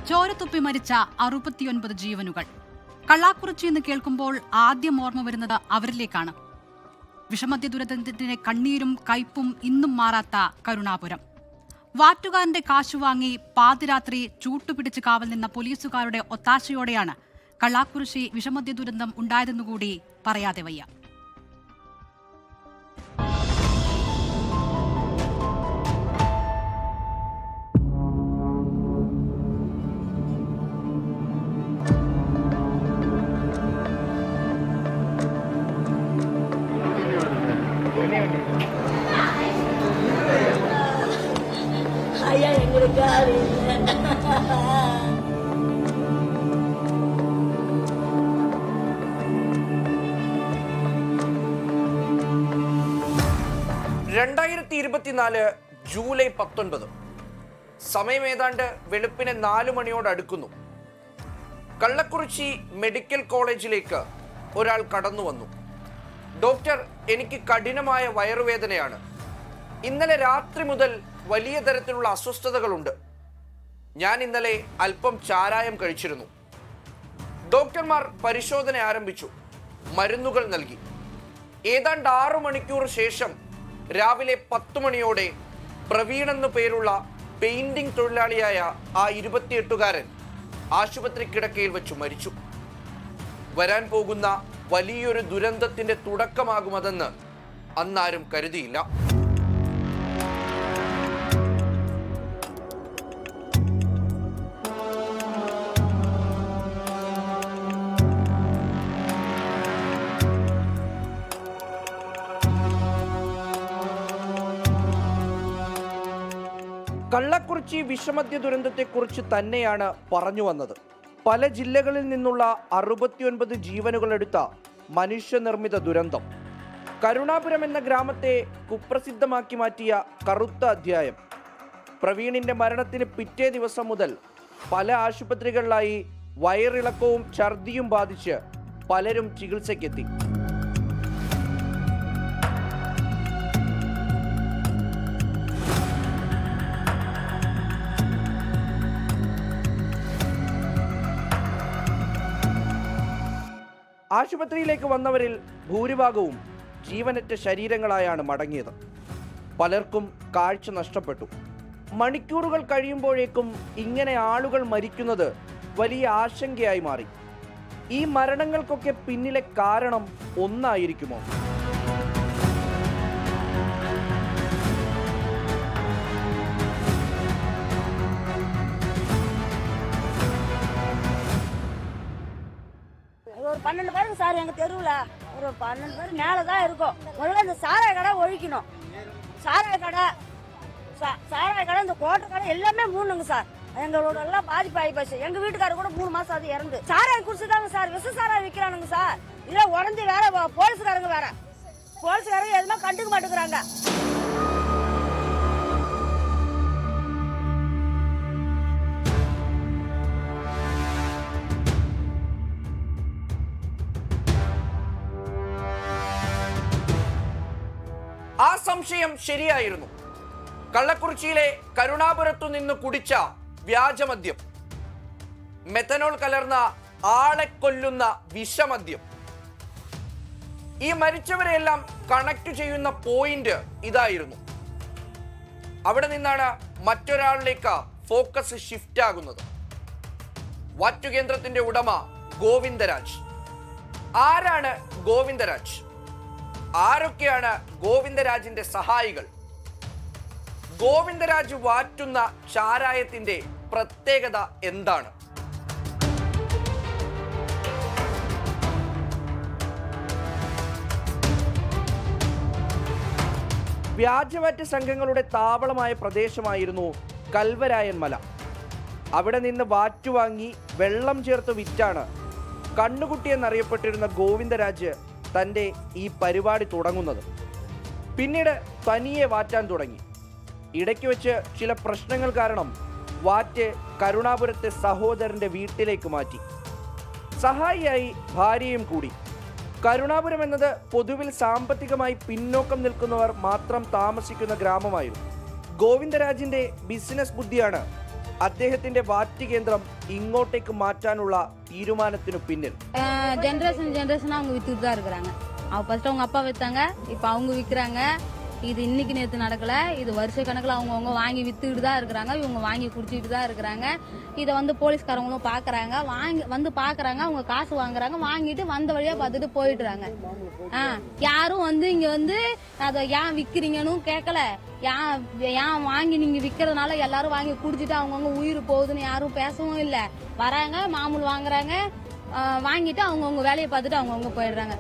ചോരത്തുപ്പി മരിച്ച 69 ജീവനുകൾ. കള്ളാക്കുറിച്ചി എന്ന് കേൾക്കുമ്പോൾ ആദ്യം ഓർമ്മ വരുന്നത് അവരിലേക്കാണ്. വിഷമദ്യ ദുരന്തത്തിന്റെ കണ്ണീരും കയ്പും ഇന്നും മാറാത്ത കരുണാപുരം. വാറ്റുകാരന്റെ കാശുവാങ്ങി പാതിരാത്രി ചൂട്ടുപിടിച്ച് കാവൽ നിന്ന പോലീസുകാരുടെ ഒത്താശയോടെയാണ് കള്ളാക്കുറിച്ചി വിഷമദ്യ ദുരന്തം ഉണ്ടായതെന്നുകൂടി പറയാതെ വയ്യ. ஐயா எங்களுக்கு ஆள் இல்லை. 2024 ജൂലൈ 19 സമയം ഏതാണ്ട് വെളുപ്പിന് 4 മണിയോട് അടുക്കുന്നു. കള്ളക്കുറിച്ചി മെഡിക്കൽ കോളേജിലേക്ക് ഒരാൾ കടന്നു വന്നു. ഡോക്ടർ, എനിക്ക് കഠിനമായ വയറുവേദനയാണ്. ഇന്നലെ രാത്രി മുതൽ വലിയ തരത്തിലുള്ള അസ്വസ്ഥതകളുണ്ട്. ഞാൻ ഇന്നലെ അല്പം ചാരായം കഴിച്ചിരുന്നു. ഡോക്ടർമാർ പരിശോധന ആരംഭിച്ചു, മരുന്നുകൾ നൽകി. ഏതാണ്ട് 6 മണിക്കൂർ ശേഷം രാവിലെ 10 മണിയോടെ പ്രവീൺ എന്നു പേരുള്ള പെയിന്റിംഗ് തൊഴിലാളിയായ ആ 28-കാരൻ ആശുപത്രി കിടക്കയിൽ വെച്ച് മരിച്ചു. വരാൻ പോകുന്ന വലിയൊരു ദുരന്തത്തിന്റെ തുടക്കമാകുമതെന്ന് അന്നാരും കരുതിയില്ല. കള്ളക്കുറിച്ചി വിഷമദ്യ ദുരന്തത്തെക്കുറിച്ച് തന്നെയാണ് പറഞ്ഞു വന്നത്. പല ജില്ലകളിൽ നിന്നുള്ള 69 ജീവനുകളെടുത്ത മനുഷ്യനിർമ്മിത ദുരന്തം. കരുണാപുരം എന്ന ഗ്രാമത്തെ കുപ്രസിദ്ധമാക്കി മാറ്റിയ കറുത്ത അധ്യായം. പ്രവീണിന്റെ മരണത്തിന് പിറ്റേ ദിവസം മുതൽ പല ആശുപത്രികളിലായി വയറിളക്കവും ഛർദിയും ബാധിച്ച് പലരും ചികിത്സയ്ക്കെത്തി. ആശുപത്രിയിലേക്ക് വന്നവരിൽ ഭൂരിഭാഗവും ജീവനറ്റ ശരീരങ്ങളായാണ് മടങ്ങിയത്. പലർക്കും കാഴ്ച നഷ്ടപ്പെട്ടു. മണിക്കൂറുകൾ കഴിയുമ്പോഴേക്കും ഇങ്ങനെ ആളുകൾ മരിക്കുന്നത് വലിയ ആശങ്കയായി മാറി. ഈ മരണങ്ങൾക്കൊക്കെ പിന്നിലെ കാരണം ഒന്നായിരിക്കുമോ? ஒரு 12 பேருக்கு சார் எங்கள் தெருவில் ஒரு 12 பேர் மேலே தான் இருக்கும். முதல்ல இந்த சாராய கடை ஒழிக்கணும். சாராய கடை இந்த கோட்டை கடை எல்லாமே மூணுங்க சார். எங்களோட எல்லாம் பாதிப்பாகி போச்சு. எங்கள் வீட்டுக்காரர் கூட 3 மாதம் அது இறந்து. சாராயம் குடிச்சுதாங்க சார், விச சாராயம் விற்கிறானுங்க சார். இதில் உடஞ்சி வேற போலீஸ்காரங்க எதுவுமே கண்டுக்க மாட்டேங்கிறாங்க. ആ സംശയം ശരിയായിരുന്നു. കള്ളക്കുറിച്ചിയിലെ കരുണാപുരത്തു നിന്ന് കുടിച്ച വ്യാജമദ്യം, മെഥനോൾ കലർന്ന ആളെ കൊല്ലുന്ന വിഷമദ്യം. ഈ മരിച്ചവരെയെല്ലാം കണക്ട് ചെയ്യുന്ന പോയിന്റ് ഇതായിരുന്നു. അവിടെ നിന്നാണ് മറ്റൊരാളിലേക്ക് ഫോക്കസ് ഷിഫ്റ്റ് ആകുന്നത്. വാറ്റുകേന്ദ്രത്തിന്റെ ഉടമ ഗോവിന്ദരാജ്. ആരാണ് ഗോവിന്ദരാജ്? ആരൊക്കെയാണ് ഗോവിന്ദരാജിന്റെ സഹായികൾ? ഗോവിന്ദരാജ് വാറ്റുന്ന ചാരായത്തിന്റെ പ്രത്യേകത എന്താണ്? വ്യാജവാറ്റ് സംഘങ്ങളുടെ താവളമായ പ്രദേശമായിരുന്നു കൽവരായൻ മല. അവിടെ നിന്ന് വാറ്റുവാങ്ങി വെള്ളം ചേർത്ത് വിറ്റാണ് കണ്ണുകുട്ടി എന്നറിയപ്പെട്ടിരുന്ന ഗോവിന്ദരാജ് തൻ്റെ ഈ പരിപാടി തുടങ്ങുന്നത്. പിന്നീട് തനിയെ വാറ്റാൻ തുടങ്ങി. ഇടയ്ക്ക് വെച്ച് ചില പ്രശ്നങ്ങൾ കാരണം വാറ്റ് കരുണാപുരത്തെ സഹോദരൻ്റെ വീട്ടിലേക്ക് മാറ്റി. സഹായിയായി ഭാര്യയും കൂടി. കരുണാപുരം എന്നത് പൊതുവിൽ സാമ്പത്തികമായി പിന്നോക്കം നിൽക്കുന്നവർ മാത്രം താമസിക്കുന്ന ഗ്രാമമായിരുന്നു. ഗോവിന്ദരാജിൻ്റെ ബിസിനസ് ബുദ്ധിയാണ് അദ്ദേഹത്തിന്റെ വാറ്റ് കേന്ദ്രം ഇങ്ങോട്ടേക്ക് മാറ്റാനുള്ള തീരുമാനത്തിനു പിന്നിൽ ஜெனரேஷனா அவங்க வித்துட்டு தான் இருக்காங்க. அவங்க ஃபர்ஸ்ட் அவங்க அப்பா வித்தாங்க, இப்போ அவங்க விற்கிறாங்க. இது இன்னைக்கு நேற்று நடக்கல, இது வருஷ கணக்கில் அவங்கவுங்க வாங்கி வித்துக்கிட்டு தான் இருக்கிறாங்க. இவங்க வாங்கி குடிச்சிட்டு தான் இருக்கிறாங்க. இதை வந்து போலீஸ்காரங்களும் பார்க்குறாங்க, வந்து பார்க்குறாங்க, அவங்க காசு வாங்குறாங்க, வாங்கிட்டு வந்த வழியாக பார்த்துட்டு போயிடுறாங்க. யாரும் வந்து இங்கே வந்து அதை ஏன் விற்கிறீங்கன்னு கேட்கல. ஏன் வாங்கி நீங்கள் விற்கிறதுனால எல்லாரும் வாங்கி குடிச்சிட்டு அவங்கவுங்க உயிர் போகுதுன்னு யாரும் பேசவும் இல்லை. வராங்க, மாமூல் வாங்குறாங்க, வாங்கிட்டு அவங்கவுங்க வேலையை பார்த்துட்டு அவங்கவுங்க போயிடுறாங்க.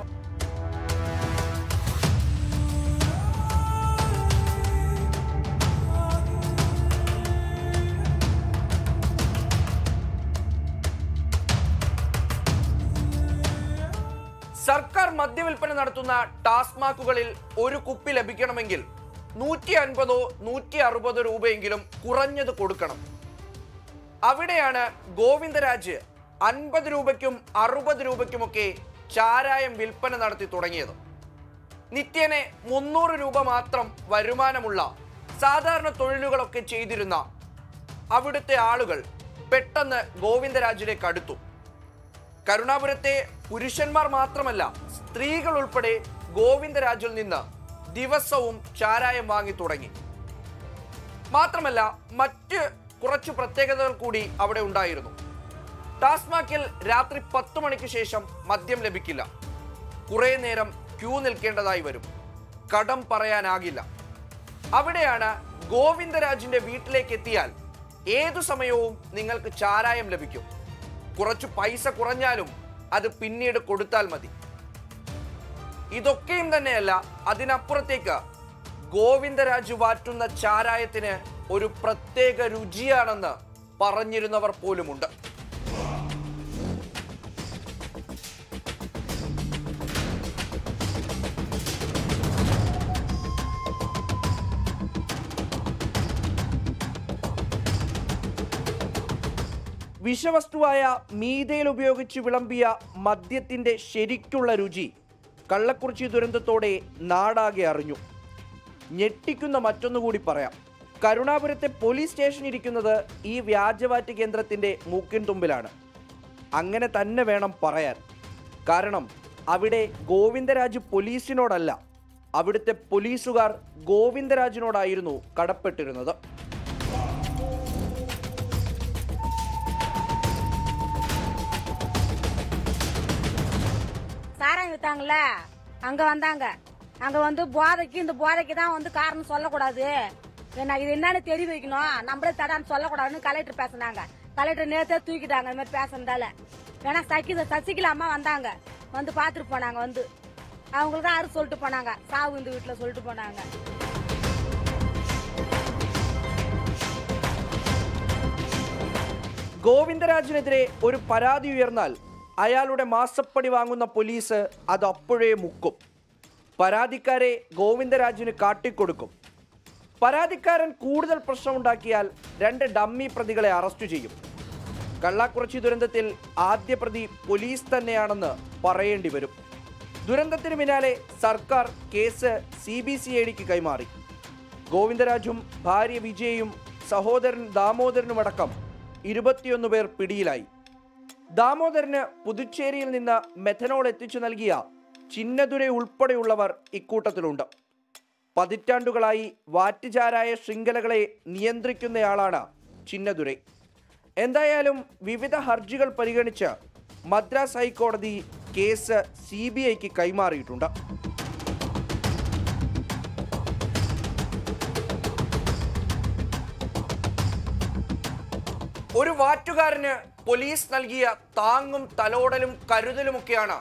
സർക്കാർ മദ്യവിൽപ്പന നടത്തുന്ന ടാസ്മാക്കുകളിൽ ഒരു കുപ്പി ലഭിക്കണമെങ്കിൽ 150-160 രൂപയെങ്കിലും കുറഞ്ഞത് കൊടുക്കണം. അവിടെയാണ് ഗോവിന്ദരാജ് 50 രൂപയ്ക്കും 60 രൂപയ്ക്കുമൊക്കെ ചാരായം വിൽപ്പന നടത്തി തുടങ്ങിയത്. നിത്യേനെ 300 രൂപ മാത്രം വരുമാനമുള്ള സാധാരണ തൊഴിലുകളൊക്കെ ചെയ്തിരുന്ന അവിടുത്തെ ആളുകൾ പെട്ടെന്ന് ഗോവിന്ദരാജിലേക്ക് അടുത്തു. കരുണാപുരത്തെ പുരുഷന്മാർ മാത്രമല്ല, സ്ത്രീകൾ ഉൾപ്പെടെ ഗോവിന്ദരാജിൽ നിന്ന് ദിവസവും ചാരായം വാങ്ങി തുടങ്ങി. മാത്രമല്ല, മറ്റ് കുറച്ച് പ്രത്യേകതകൾ കൂടി അവിടെ ഉണ്ടായിരുന്നു. ടാസ്മാക്കിൽ രാത്രി 10 മണിക്ക് ശേഷം മദ്യം ലഭിക്കില്ല. കുറേ നേരം ക്യൂ നിൽക്കേണ്ടതായി വരും. കടം പറയാനാകില്ല. അവിടെയാണ് ഗോവിന്ദരാജിന്റെ വീട്ടിലേക്ക് എത്തിയാൽ ഏതു സമയവും നിങ്ങൾക്ക് ചാരായം ലഭിക്കും. കുറച്ച് പൈസ കുറഞ്ഞാലും അത് പിന്നീട് കൊടുത്താൽ മതി. ഇതൊക്കെയും തന്നെയല്ല, അതിനപ്പുറത്തേക്ക് ഗോവിന്ദരാജ് വാറ്റുന്ന ചാരായത്തിന് ഒരു പ്രത്യേക രുചിയാണെന്ന് പറഞ്ഞിരുന്നവർ പോലുമുണ്ട്. വിഷവസ്തുവായ മീഥൈൽ ഉപയോഗിച്ച് വിളമ്പിയ മദ്യത്തിന്റെ ശരിക്കുള്ള രുചി കള്ളക്കുറിച്ചി ദുരന്തത്തോടെ നാടാകെ അറിഞ്ഞു. ഞെട്ടിക്കുന്ന മറ്റൊന്നുകൂടി പറയാം. കരുണാപുരത്തെ പോലീസ് സ്റ്റേഷൻ ഇരിക്കുന്നത് ഈ വ്യാജവാറ്റ് കേന്ദ്രത്തിന്റെ മൂക്കിൻ തുമ്പിലാണ്. അങ്ങനെ തന്നെ വേണം പറയാൻ. കാരണം അവിടെ ഗോവിന്ദരാജ് പോലീസിനോടല്ല, അവിടുത്തെ പോലീസുകാർ ഗോവിന്ദരാജിനോടായിരുന്നു കടപ്പെട്ടിരുന്നത്. சாராயம் வித்தாங்கல்ல, அங்க வந்தாங்க. அங்க வந்து இந்த போதைக்கு தான் வந்து காரணம் சொல்லக்கூடாது, இது என்னன்னு தெரிய வைக்கணும், நம்மளே தடான்னு சொல்லக்கூடாதுன்னு கலெக்டர் பேசினாங்க. கலெக்டர் நேரத்தே தூக்கிட்டாங்க இந்த மாதிரி பேசுறதால. ஏன்னா சசிகலா அம்மா வந்தாங்க, வந்து பாத்துட்டு போனாங்க. வந்து அவங்களுக்கு தான் யாரும் சொல்லிட்டு போனாங்க, சாவு இந்த வீட்டுல சொல்லிட்டு போனாங்க. ഗോവിന്ദരാജിനെതിരെ ഒരു പരാതി ഉയർന്നാൽ അയാളുടെ മാസപ്പടി വാങ്ങുന്ന പോലീസ് അത് അപ്പോഴേ മുക്കും. പരാതിക്കാരെ ഗോവിന്ദരാജിന് കാട്ടിക്കൊടുക്കും. പരാതിക്കാരൻ കൂടുതൽ പ്രശ്നമുണ്ടാക്കിയാൽ 2 ഡമ്മി പ്രതികളെ അറസ്റ്റ് ചെയ്യും. കള്ളക്കുറിച്ചി ദുരന്തത്തിൽ ആദ്യ പ്രതി പോലീസ് തന്നെയാണെന്ന് പറയേണ്ടി വരും. ദുരന്തത്തിന് പിന്നാലെ സർക്കാർ കേസ് CBCIDക്ക് കൈമാറി. ഗോവിന്ദരാജും ഭാര്യ വിജയയും സഹോദരൻ ദാമോദരനുമടക്കം 21 പേർ പിടിയിലായി. ദാമോദരന് പുതുച്ചേരിയിൽ നിന്ന് മെഥനോൾ എത്തിച്ചു നൽകിയ ചിന്നദുരൈ ഉൾപ്പെടെയുള്ളവർ ഇക്കൂട്ടത്തിലുണ്ട്. പതിറ്റാണ്ടുകളായി വാറ്റുചാരായ ശൃംഖലകളെ നിയന്ത്രിക്കുന്നയാളാണ് ചിന്നദുരൈ. എന്തായാലും വിവിധ ഹർജികൾ പരിഗണിച്ച് മദ്രാസ് ഹൈക്കോടതി കേസ് CBIക്ക് കൈമാറിയിട്ടുണ്ട്. ഒരു വാറ്റുകാരന് പോലീസ് നൽകിയ താങ്ങും തലോടലും കരുതലുമൊക്കെയാണ്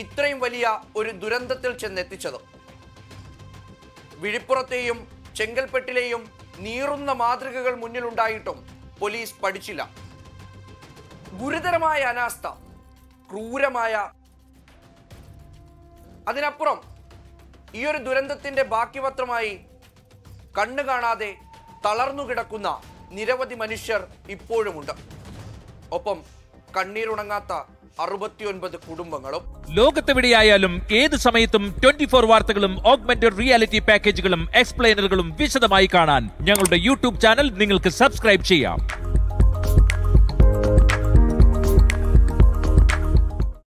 ഇത്രയും വലിയ ഒരു ദുരന്തത്തിൽ ചെന്നെത്തിച്ചത്. വിഴിപ്പുറത്തെയും ചെങ്കൽപ്പെട്ടിലെയും നീറുന്ന മാതൃകകൾ മുന്നിലുണ്ടായിട്ടും പോലീസ് പഠിച്ചില്ല. ഗുരുതരമായ അനാസ്ഥ, ക്രൂരമായ. അതിനപ്പുറം ഈ ഒരു ദുരന്തത്തിന്റെ ബാക്കിപത്രമായി കണ്ണു കാണാതെ തളർന്നു കിടക്കുന്ന നിരവധി മനുഷ്യർ ഇപ്പോഴുമുണ്ട്. ഒപ്പം കണ്ണീരുണങ്ങാത്ത 69 കുടുംബങ്ങളും. ലോകത്തെവിടെയായാലും ഏത് സമയത്തും 24 വാർത്തകളും ഓഗ്മെന്റഡ് റിയാലിറ്റി പാക്കേജുകളും എക്സ്പ്ലെയിനറുകളും വിശദമായി കാണാൻ ഞങ്ങളുടെ യൂട്യൂബ് ചാനൽ നിങ്ങൾക്ക് സബ്സ്ക്രൈബ് ചെയ്യാം.